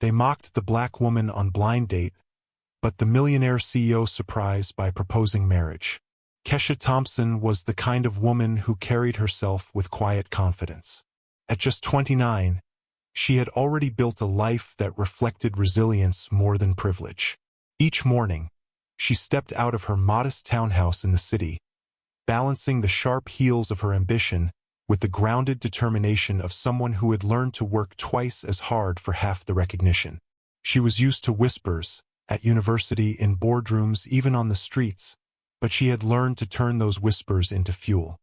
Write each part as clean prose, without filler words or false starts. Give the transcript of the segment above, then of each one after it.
They mocked the black woman on blind date, but the millionaire CEO surprised by proposing marriage. Kesha Thompson was the kind of woman who carried herself with quiet confidence. At just 29, she had already built a life that reflected resilience more than privilege. Each morning, she stepped out of her modest townhouse in the city, balancing the sharp heels of her ambition with the grounded determination of someone who had learned to work twice as hard for half the recognition. She was used to whispers, at university, in boardrooms, even on the streets, but she had learned to turn those whispers into fuel.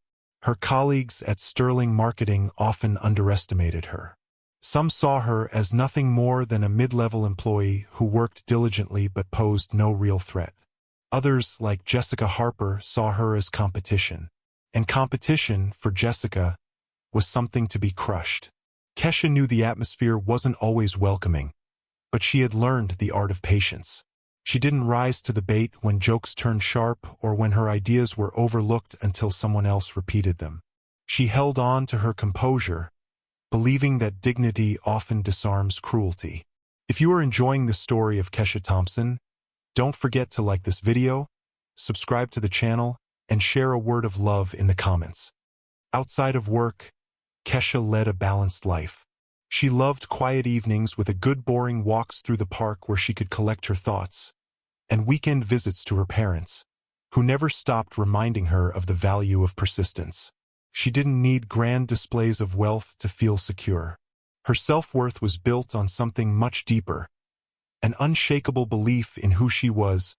Her colleagues at Sterling Marketing often underestimated her. Some saw her as nothing more than a mid-level employee who worked diligently but posed no real threat. Others, like Jessica Harper, saw her as competition. And competition, for Jessica, was something to be crushed. Kesha knew the atmosphere wasn't always welcoming, but she had learned the art of patience. She didn't rise to the bait when jokes turned sharp or when her ideas were overlooked until someone else repeated them. She held on to her composure, believing that dignity often disarms cruelty. If you are enjoying the story of Kesha Thompson, don't forget to like this video, subscribe to the channel, and share a word of love in the comments. Outside of work, Kesha led a balanced life. She loved quiet evenings with good boring walks through the park where she could collect her thoughts, and weekend visits to her parents, who never stopped reminding her of the value of persistence. She didn't need grand displays of wealth to feel secure. Her self-worth was built on something much deeper, an unshakable belief in who she was,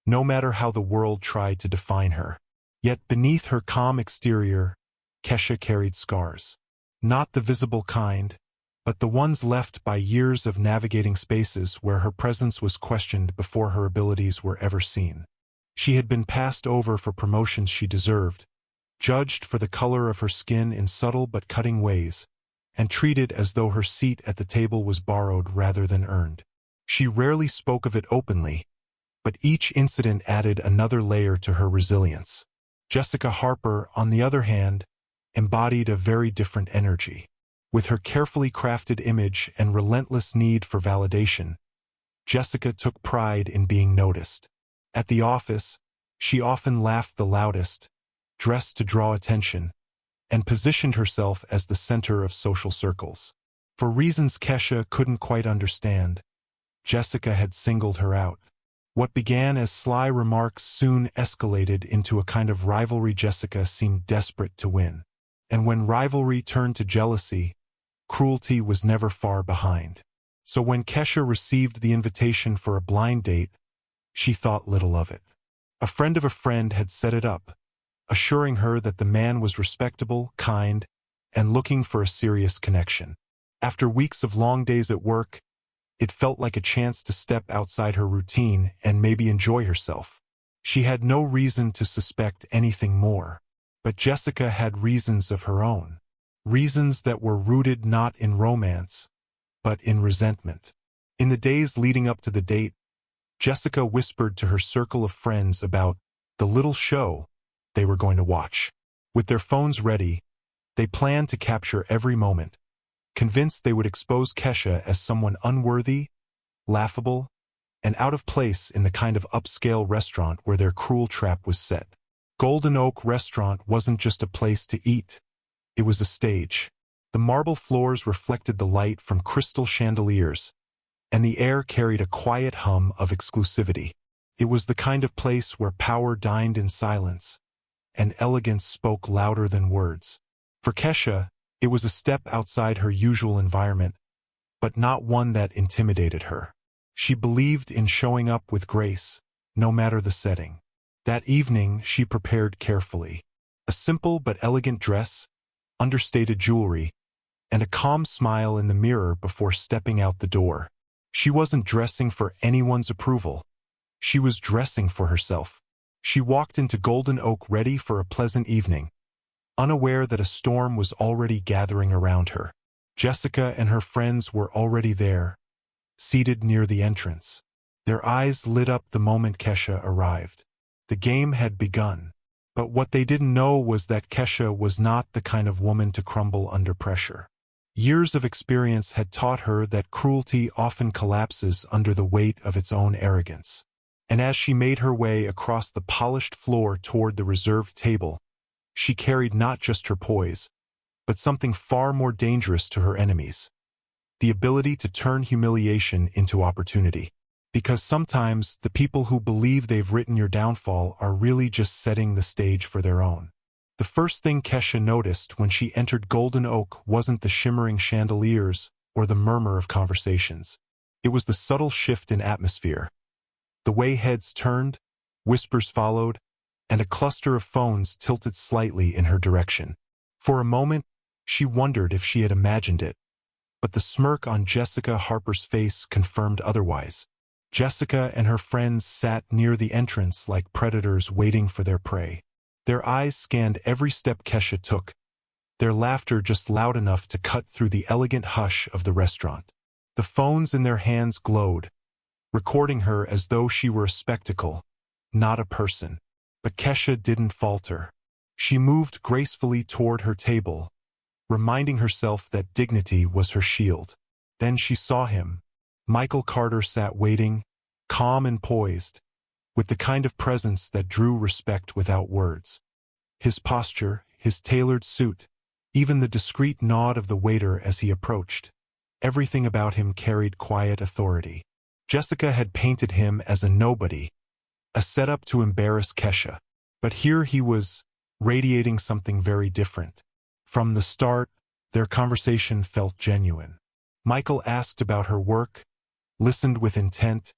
no matter how the world tried to define her. Yet beneath her calm exterior, Kesha carried scars. Not the visible kind, but the ones left by years of navigating spaces where her presence was questioned before her abilities were ever seen. She had been passed over for promotions she deserved, judged for the color of her skin in subtle but cutting ways, and treated as though her seat at the table was borrowed rather than earned. She rarely spoke of it openly, but each incident added another layer to her resilience. Jessica Harper, on the other hand, embodied a very different energy. With her carefully crafted image and relentless need for validation, Jessica took pride in being noticed. At the office, she often laughed the loudest, dressed to draw attention, and positioned herself as the center of social circles. For reasons Kesha couldn't quite understand, Jessica had singled her out. What began as sly remarks soon escalated into a kind of rivalry. Jessica seemed desperate to win. And when rivalry turned to jealousy, cruelty was never far behind. So when Kesha received the invitation for a blind date, she thought little of it. A friend of a friend had set it up, assuring her that the man was respectable, kind, and looking for a serious connection. After weeks of long days at work, it felt like a chance to step outside her routine and maybe enjoy herself. She had no reason to suspect anything more, but Jessica had reasons of her own. Reasons that were rooted not in romance, but in resentment. In the days leading up to the date, Jessica whispered to her circle of friends about the little show they were going to watch. With their phones ready, they planned to capture every moment, convinced they would expose Kesha as someone unworthy, laughable, and out of place in the kind of upscale restaurant where their cruel trap was set. Golden Oak Restaurant wasn't just a place to eat. It was a stage. The marble floors reflected the light from crystal chandeliers, and the air carried a quiet hum of exclusivity. It was the kind of place where power dined in silence, and elegance spoke louder than words. For Kesha, it was a step outside her usual environment, but not one that intimidated her. She believed in showing up with grace, no matter the setting. That evening, she prepared carefully. A simple but elegant dress, understated jewelry, and a calm smile in the mirror before stepping out the door. She wasn't dressing for anyone's approval. She was dressing for herself. She walked into Golden Oak ready for a pleasant evening, unaware that a storm was already gathering around her. Jessica and her friends were already there, seated near the entrance. Their eyes lit up the moment Kesha arrived. The game had begun. But what they didn't know was that Kesha was not the kind of woman to crumble under pressure. Years of experience had taught her that cruelty often collapses under the weight of its own arrogance. And as she made her way across the polished floor toward the reserved table, she carried not just her poise, but something far more dangerous to her enemies: the ability to turn humiliation into opportunity. Because sometimes the people who believe they've written your downfall are really just setting the stage for their own. The first thing Kesha noticed when she entered Golden Oak wasn't the shimmering chandeliers or the murmur of conversations. It was the subtle shift in atmosphere. The way heads turned, whispers followed, and a cluster of phones tilted slightly in her direction. For a moment, she wondered if she had imagined it, but the smirk on Jessica Harper's face confirmed otherwise. Jessica and her friends sat near the entrance like predators waiting for their prey. Their eyes scanned every step Kesha took, their laughter just loud enough to cut through the elegant hush of the restaurant. The phones in their hands glowed, recording her as though she were a spectacle, not a person. But Kesha didn't falter. She moved gracefully toward her table, reminding herself that dignity was her shield. Then she saw him. Michael Carter sat waiting, calm and poised, with the kind of presence that drew respect without words. His posture, his tailored suit, even the discreet nod of the waiter as he approached. Everything about him carried quiet authority. Jessica had painted him as a nobody, a setup to embarrass Kesha. But here he was, radiating something very different. From the start, their conversation felt genuine. Michael asked about her work, listened with intent,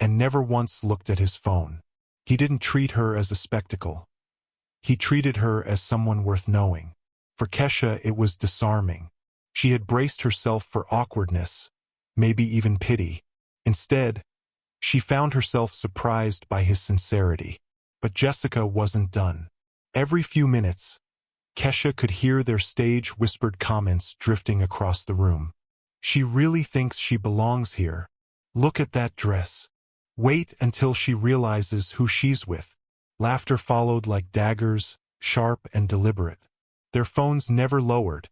and never once looked at his phone. He didn't treat her as a spectacle. He treated her as someone worth knowing. For Kesha, it was disarming. She had braced herself for awkwardness, maybe even pity. Instead, she found herself surprised by his sincerity. But Jessica wasn't done. Every few minutes, Kesha could hear their stage-whispered comments drifting across the room. She really thinks she belongs here. Look at that dress. Wait until she realizes who she's with. Laughter followed like daggers, sharp and deliberate. Their phones never lowered,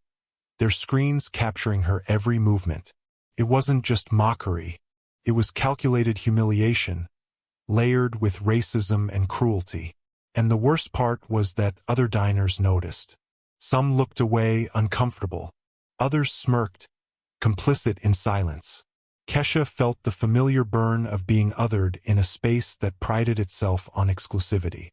their screens capturing her every movement. It wasn't just mockery. It was calculated humiliation, layered with racism and cruelty. And the worst part was that other diners noticed. Some looked away, uncomfortable. Others smirked, complicit in silence. Kesha felt the familiar burn of being othered in a space that prided itself on exclusivity.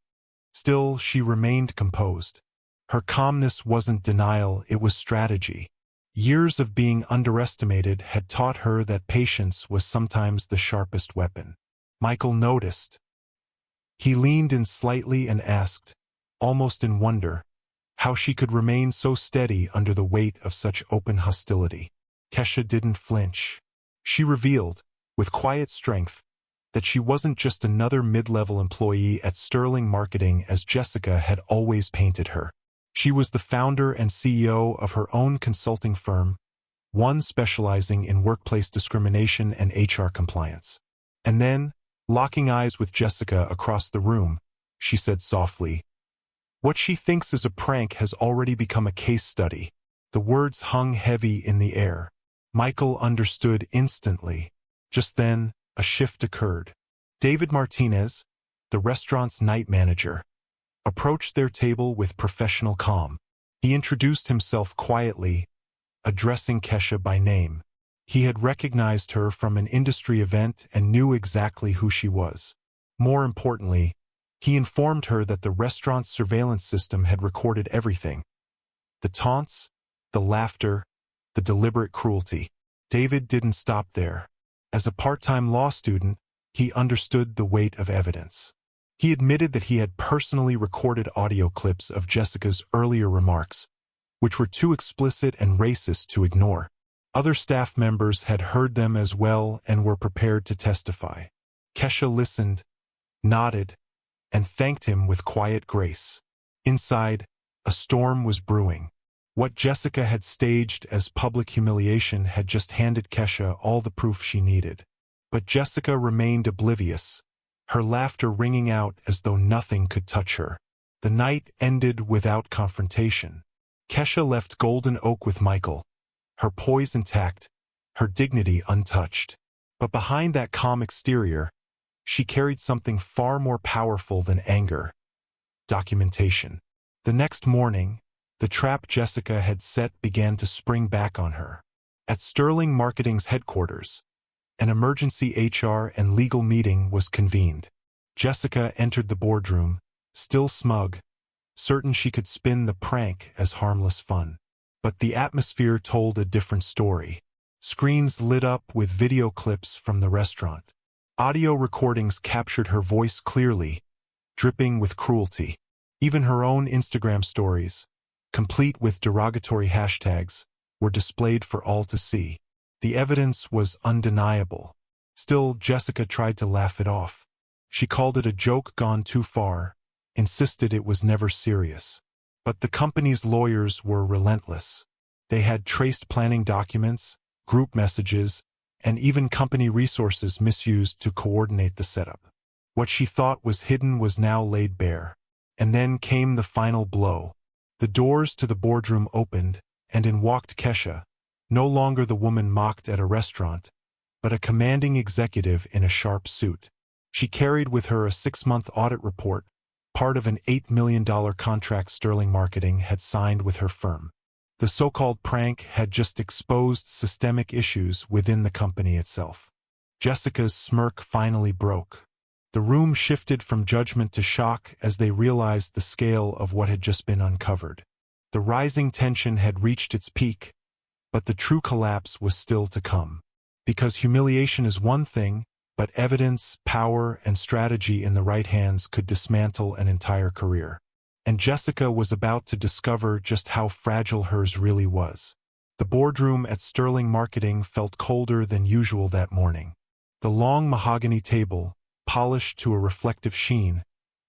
Still, she remained composed. Her calmness wasn't denial, it was strategy. Years of being underestimated had taught her that patience was sometimes the sharpest weapon. Michael noticed. He leaned in slightly and asked, almost in wonder, how she could remain so steady under the weight of such open hostility. Kesha didn't flinch. She revealed, with quiet strength, that she wasn't just another mid-level employee at Sterling Marketing as Jessica had always painted her. She was the founder and CEO of her own consulting firm, one specializing in workplace discrimination and HR compliance. And then, locking eyes with Jessica across the room, she said softly, "What she thinks is a prank has already become a case study." The words hung heavy in the air. Michael understood instantly. Just then, a shift occurred. David Martinez, the restaurant's night manager, approached their table with professional calm. He introduced himself quietly, addressing Kesha by name. He had recognized her from an industry event and knew exactly who she was. More importantly, he informed her that the restaurant's surveillance system had recorded everything. The taunts, the laughter, the deliberate cruelty. David didn't stop there. As a part-time law student, he understood the weight of evidence. He admitted that he had personally recorded audio clips of Jessica's earlier remarks, which were too explicit and racist to ignore. Other staff members had heard them as well and were prepared to testify. Kesha listened, nodded, and thanked him with quiet grace. Inside, a storm was brewing. What Jessica had staged as public humiliation had just handed Kesha all the proof she needed. But Jessica remained oblivious, her laughter ringing out as though nothing could touch her. The night ended without confrontation. Kesha left Golden Oak with Michael, her poise intact, her dignity untouched. But behind that calm exterior, she carried something far more powerful than anger: documentation. The next morning, the trap Jessica had set began to spring back on her. At Sterling Marketing's headquarters, an emergency HR and legal meeting was convened. Jessica entered the boardroom, still smug, certain she could spin the prank as harmless fun. But the atmosphere told a different story. Screens lit up with video clips from the restaurant. Audio recordings captured her voice clearly, dripping with cruelty. Even her own Instagram stories, complete with derogatory hashtags, were displayed for all to see. The evidence was undeniable. Still, Jessica tried to laugh it off. She called it a joke gone too far, insisted it was never serious. But the company's lawyers were relentless. They had traced planning documents, group messages, and even company resources misused to coordinate the setup. What she thought was hidden was now laid bare. And then came the final blow. The doors to the boardroom opened, and in walked Kesha, no longer the woman mocked at a restaurant, but a commanding executive in a sharp suit. She carried with her a 6-month audit report, part of an $8 million contract Sterling Marketing had signed with her firm. The so-called prank had just exposed systemic issues within the company itself. Jessica's smirk finally broke. The room shifted from judgment to shock as they realized the scale of what had just been uncovered. The rising tension had reached its peak, but the true collapse was still to come. Because humiliation is one thing, but evidence, power, and strategy in the right hands could dismantle an entire career. And Jessica was about to discover just how fragile hers really was. The boardroom at Sterling Marketing felt colder than usual that morning. The long mahogany table, polished to a reflective sheen,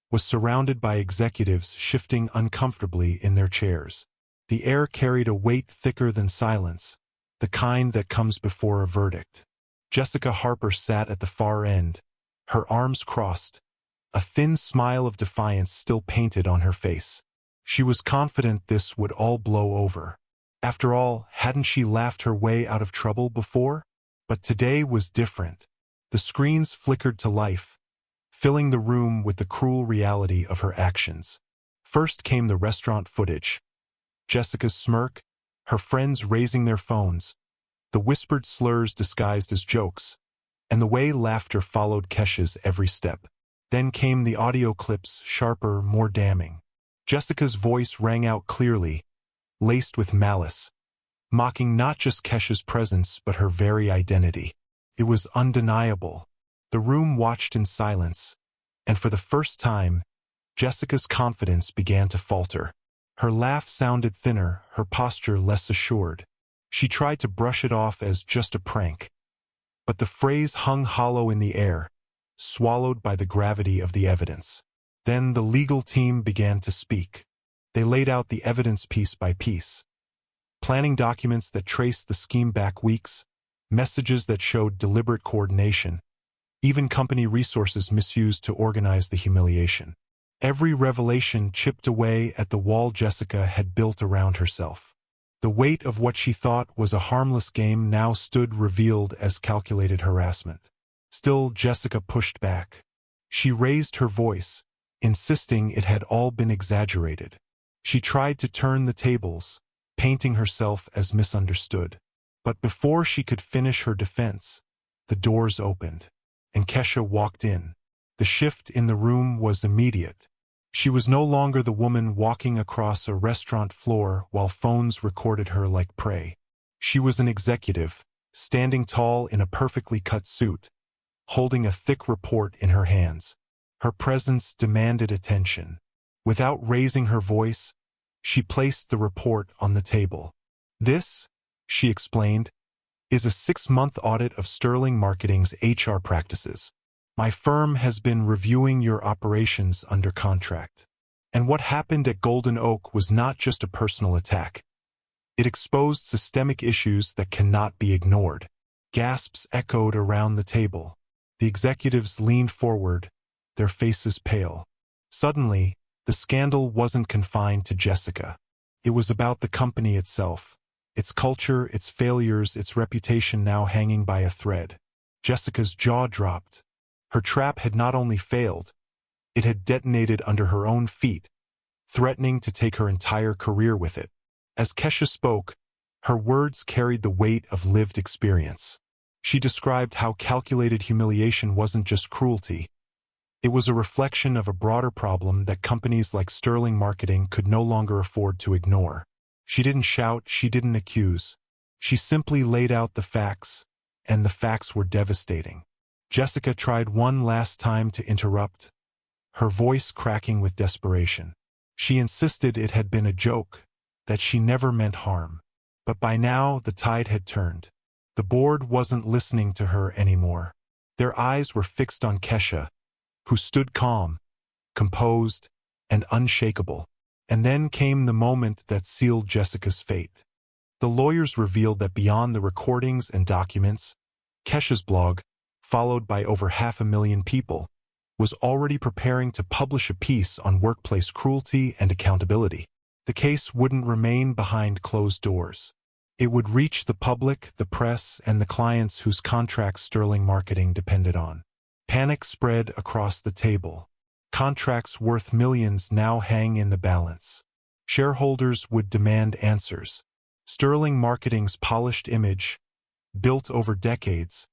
was surrounded by executives shifting uncomfortably in their chairs. The air carried a weight thicker than silence, the kind that comes before a verdict. Jessica Harper sat at the far end, her arms crossed, a thin smile of defiance still painted on her face. She was confident this would all blow over. After all, hadn't she laughed her way out of trouble before? But today was different. The screens flickered to life, filling the room with the cruel reality of her actions. First came the restaurant footage. Jessica's smirk, her friends raising their phones, the whispered slurs disguised as jokes, and the way laughter followed Kesha's every step. Then came the audio clips, sharper, more damning. Jessica's voice rang out clearly, laced with malice, mocking not just Kesha's presence but her very identity. It was undeniable. The room watched in silence, and for the first time, Jessica's confidence began to falter. Her laugh sounded thinner, her posture less assured. She tried to brush it off as just a prank, but the phrase hung hollow in the air, swallowed by the gravity of the evidence. Then the legal team began to speak. They laid out the evidence piece by piece. Planning documents that traced the scheme back weeks, messages that showed deliberate coordination, even company resources misused to organize the humiliation. Every revelation chipped away at the wall Jessica had built around herself. The weight of what she thought was a harmless game now stood revealed as calculated harassment. Still, Jessica pushed back. She raised her voice, insisting it had all been exaggerated. She tried to turn the tables, painting herself as misunderstood. But before she could finish her defense, the doors opened, and Kesha walked in. The shift in the room was immediate. She was no longer the woman walking across a restaurant floor while phones recorded her like prey. She was an executive, standing tall in a perfectly cut suit, holding a thick report in her hands. Her presence demanded attention. Without raising her voice, she placed the report on the table. "This," she explained, "is a 6-month audit of Sterling Marketing's HR practices. My firm has been reviewing your operations under contract. And what happened at Golden Oak was not just a personal attack. It exposed systemic issues that cannot be ignored." Gasps echoed around the table. The executives leaned forward, their faces pale. Suddenly, the scandal wasn't confined to Jessica. It was about the company itself, its culture, its failures, its reputation now hanging by a thread. Jessica's jaw dropped. Her trap had not only failed, it had detonated under her own feet, threatening to take her entire career with it. As Kesha spoke, her words carried the weight of lived experience. She described how calculated humiliation wasn't just cruelty. It was a reflection of a broader problem that companies like Sterling Marketing could no longer afford to ignore. She didn't shout, she didn't accuse. She simply laid out the facts, and the facts were devastating. Jessica tried one last time to interrupt, her voice cracking with desperation. She insisted it had been a joke, that she never meant harm. But by now, the tide had turned. The board wasn't listening to her anymore. Their eyes were fixed on Kesha, who stood calm, composed, and unshakable. And then came the moment that sealed Jessica's fate. The lawyers revealed that beyond the recordings and documents, Kesha's blog, followed by over 500,000 people, was already preparing to publish a piece on workplace cruelty and accountability. The case wouldn't remain behind closed doors. It would reach the public, the press, and the clients whose contracts Sterling Marketing depended on. Panic spread across the table. Contracts worth millions now hang in the balance. Shareholders would demand answers. Sterling Marketing's polished image, built over decades,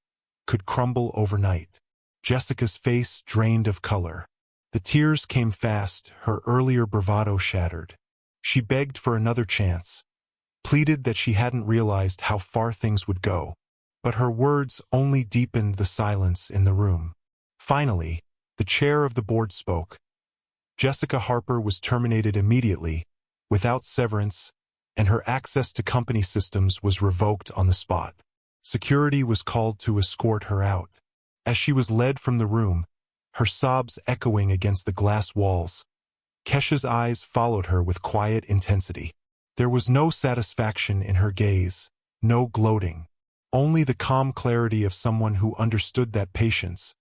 could crumble overnight. Jessica's face drained of color. The tears came fast, her earlier bravado shattered. She begged for another chance, pleaded that she hadn't realized how far things would go. But her words only deepened the silence in the room. Finally, the chair of the board spoke. Jessica Harper was terminated immediately, without severance, and her access to company systems was revoked on the spot. Security was called to escort her out. As she was led from the room, her sobs echoing against the glass walls, Kesha's eyes followed her with quiet intensity. There was no satisfaction in her gaze, no gloating, only the calm clarity of someone who understood that patience,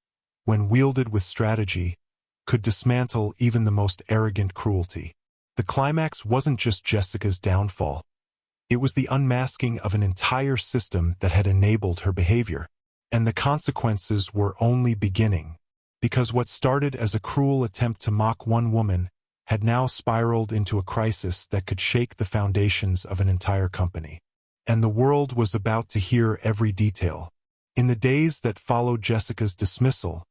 when wielded with strategy, could dismantle even the most arrogant cruelty. The climax wasn't just Jessica's downfall. It was the unmasking of an entire system that had enabled her behavior. And the consequences were only beginning, because what started as a cruel attempt to mock one woman had now spiraled into a crisis that could shake the foundations of an entire company. And the world was about to hear every detail. In the days that followed Jessica's dismissal,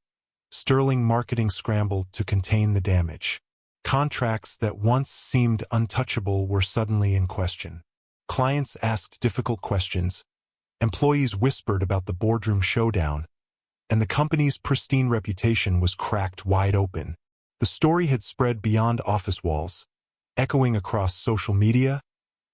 Sterling Marketing scrambled to contain the damage. Contracts that once seemed untouchable were suddenly in question. Clients asked difficult questions, employees whispered about the boardroom showdown, and the company's pristine reputation was cracked wide open. The story had spread beyond office walls, echoing across social media,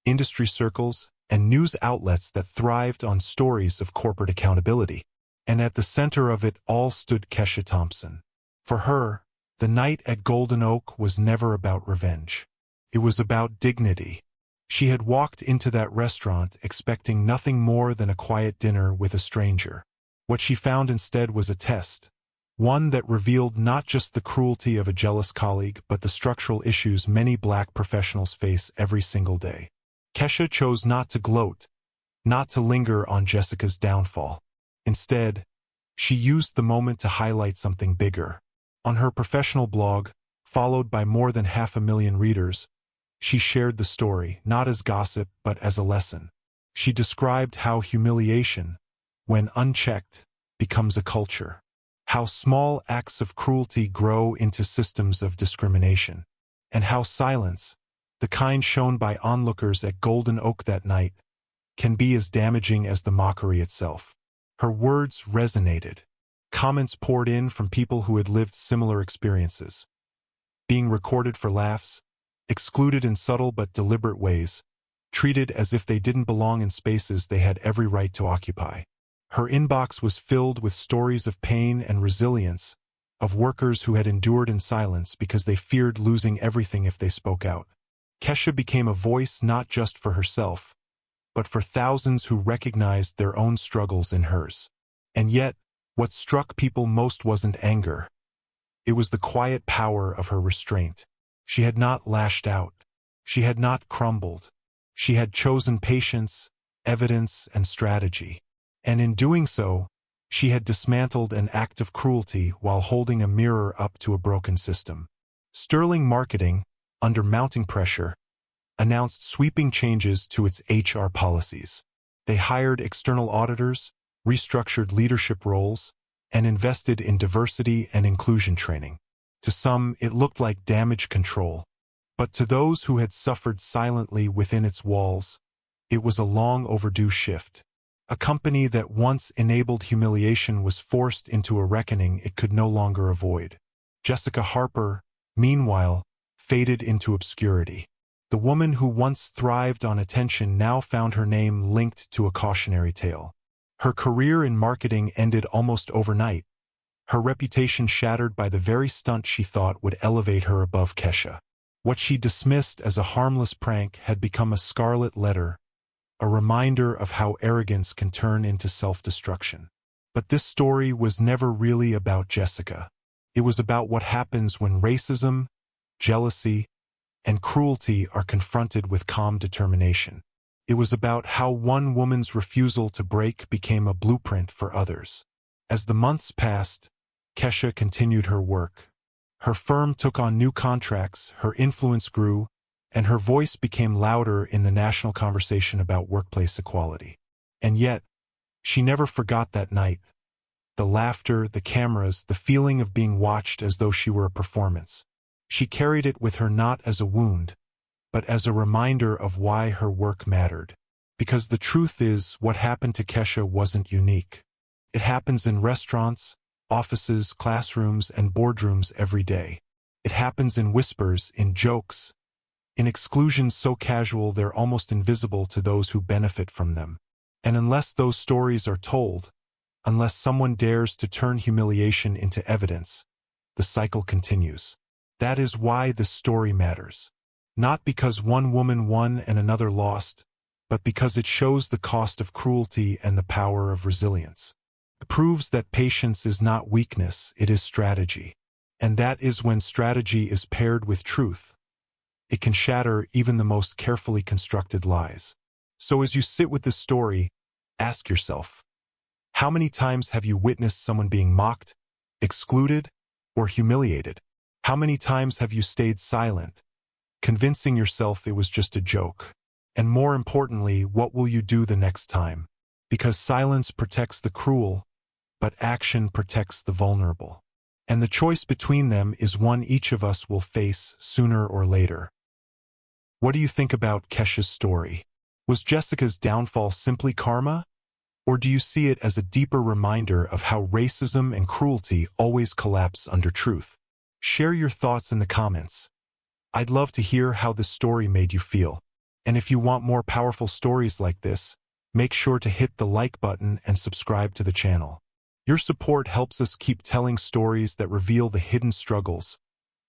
industry circles, and news outlets that thrived on stories of corporate accountability. And at the center of it all stood Kesha Thompson. For her, the night at Golden Oak was never about revenge. It was about dignity. She had walked into that restaurant expecting nothing more than a quiet dinner with a stranger. What she found instead was a test, one that revealed not just the cruelty of a jealous colleague but the structural issues many Black professionals face every single day. Kesha chose not to gloat, not to linger on Jessica's downfall. Instead, she used the moment to highlight something bigger. On her professional blog, followed by more than 500,000 readers, she shared the story, not as gossip but as a lesson. She described how humiliation, when unchecked, becomes a culture. How small acts of cruelty grow into systems of discrimination. And how silence, the kind shown by onlookers at Golden Oak that night, can be as damaging as the mockery itself. Her words resonated. Comments poured in from people who had lived similar experiences. Being recorded for laughs, excluded in subtle but deliberate ways, treated as if they didn't belong in spaces they had every right to occupy. Her inbox was filled with stories of pain and resilience, of workers who had endured in silence because they feared losing everything if they spoke out. Kesha became a voice not just for herself, but for thousands who recognized their own struggles in hers. And yet, what struck people most wasn't anger. It was the quiet power of her restraint. She had not lashed out. She had not crumbled. She had chosen patience, evidence, and strategy. And in doing so, she had dismantled an act of cruelty while holding a mirror up to a broken system. Sterling Marketing, under mounting pressure, announced sweeping changes to its HR policies. They hired external auditors, restructured leadership roles, and invested in diversity and inclusion training. To some, it looked like damage control, but to those who had suffered silently within its walls, it was a long overdue shift. A company that once enabled humiliation was forced into a reckoning it could no longer avoid. Jessica Harper, meanwhile, faded into obscurity. The woman who once thrived on attention now found her name linked to a cautionary tale. Her career in marketing ended almost overnight, her reputation shattered by the very stunt she thought would elevate her above Kesha. What she dismissed as a harmless prank had become a scarlet letter, a reminder of how arrogance can turn into self-destruction. But this story was never really about Jessica. It was about what happens when racism, jealousy, and cruelty are confronted with calm determination. It was about how one woman's refusal to break became a blueprint for others. As the months passed, Kesha continued her work. Her firm took on new contracts, her influence grew, and her voice became louder in the national conversation about workplace equality. And yet, she never forgot that night. The laughter, the cameras, the feeling of being watched as though she were a performance. She carried it with her not as a wound, but as a reminder of why her work mattered. Because the truth is, what happened to Kesha wasn't unique. It happens in restaurants, offices, classrooms, and boardrooms every day. It happens in whispers, in jokes, in exclusions so casual they're almost invisible to those who benefit from them. And unless those stories are told, unless someone dares to turn humiliation into evidence, the cycle continues. That is why this story matters. Not because one woman won and another lost, but because it shows the cost of cruelty and the power of resilience. It proves that patience is not weakness, it is strategy. And that is when strategy is paired with truth. It can shatter even the most carefully constructed lies. So as you sit with this story, ask yourself, how many times have you witnessed someone being mocked, excluded, or humiliated? How many times have you stayed silent, convincing yourself it was just a joke? And more importantly, what will you do the next time? Because silence protects the cruel, but action protects the vulnerable. And the choice between them is one each of us will face sooner or later. What do you think about Kesha's story? Was Jessica's downfall simply karma? Or do you see it as a deeper reminder of how racism and cruelty always collapse under truth? Share your thoughts in the comments. I'd love to hear how this story made you feel. And if you want more powerful stories like this, make sure to hit the like button and subscribe to the channel. Your support helps us keep telling stories that reveal the hidden struggles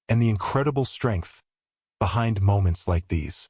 and the incredible strength behind moments like these.